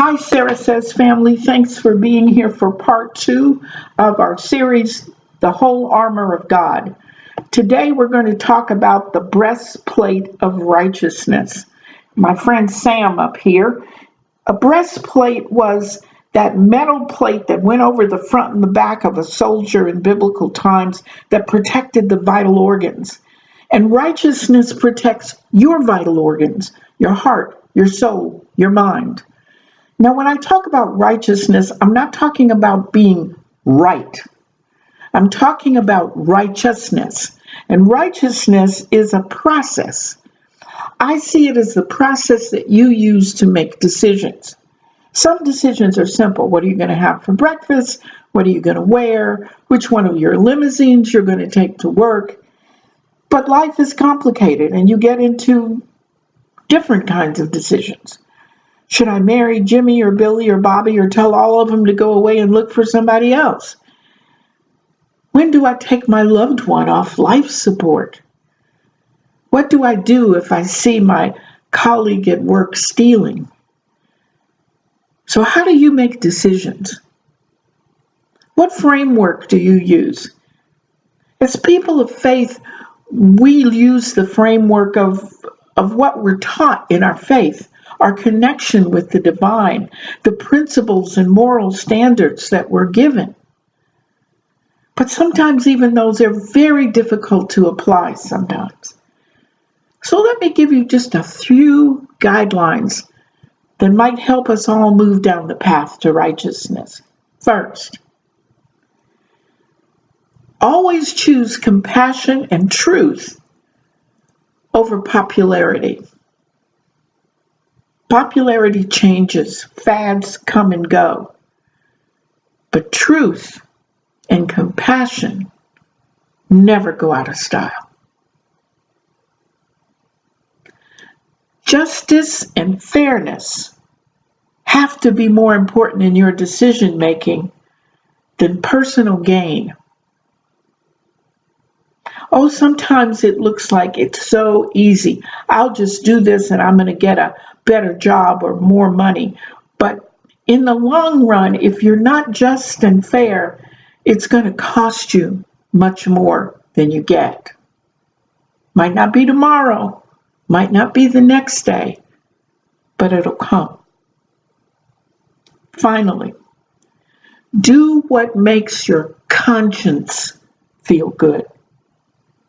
Hi, Sarah Says family. Thanks for being here for part 2 of our series, The Whole Armor of God. Today we're going to talk about the breastplate of righteousness. My friend Sam up here. A breastplate was that metal plate that went over the front and the back of a soldier in biblical times that protected the vital organs. And righteousness protects your vital organs, your heart, your soul, your mind. Now, when I talk about righteousness, I'm not talking about being right. I'm talking about righteousness. And righteousness is a process. I see it as the process that you use to make decisions. Some decisions are simple. What are you going to have for breakfast? What are you going to wear? Which one of your limousines you're going to take to work? But life is complicated, and you get into different kinds of decisions. Should I marry Jimmy or Billy or Bobby or tell all of them to go away and look for somebody else? When do I take my loved one off life support? What do I do if I see my colleague at work stealing? So how do you make decisions? What framework do you use? As people of faith, we use the framework of what we're taught in our faith. Our connection with the divine, the principles and moral standards that we're given. But sometimes even those are very difficult to apply sometimes. So let me give you just a few guidelines that might help us all move down the path to righteousness. First, always choose compassion and truth over popularity. Popularity changes, fads come and go, but truth and compassion never go out of style. Justice and fairness have to be more important in your decision making than personal gain. Oh, sometimes it looks like it's so easy. I'll just do this and I'm going to get a better job or more money. But in the long run, if you're not just and fair, it's going to cost you much more than you get. Might not be tomorrow, might not be the next day, but it'll come. Finally, do what makes your conscience feel good,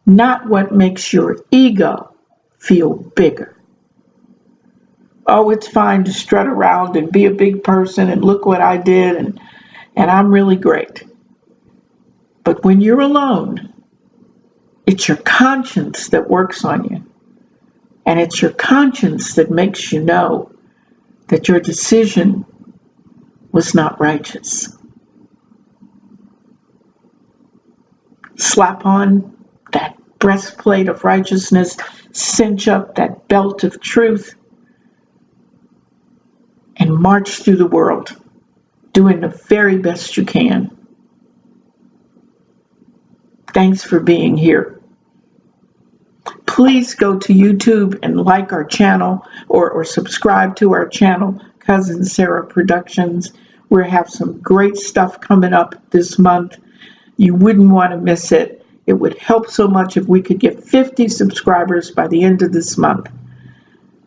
not what makes your ego feel bigger. Oh, it's fine to strut around and be a big person and look what I did and I'm really great. But when you're alone, it's your conscience that works on you. And it's your conscience that makes you know that your decision was not righteous. Slap on that breastplate of righteousness, cinch up that belt of truth, and march through the world, doing the very best you can. Thanks for being here. Please go to YouTube and like our channel or subscribe to our channel, Cousin Sarah Productions. We have some great stuff coming up this month. You wouldn't want to miss it. It would help so much if we could get 50 subscribers by the end of this month.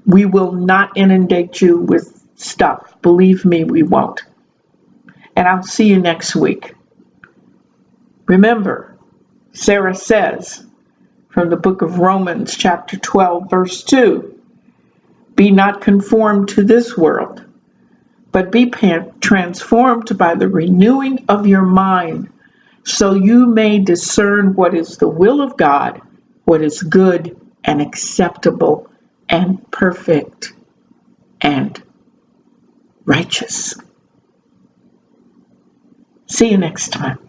We will not inundate you with stuff. Believe me, we won't. And I'll see you next week. Remember, Sarah says from the book of Romans, chapter 12, verse 2, be not conformed to this world, but be transformed by the renewing of your mind, so you may discern what is the will of God, what is good and acceptable and perfect and righteous. See you next time.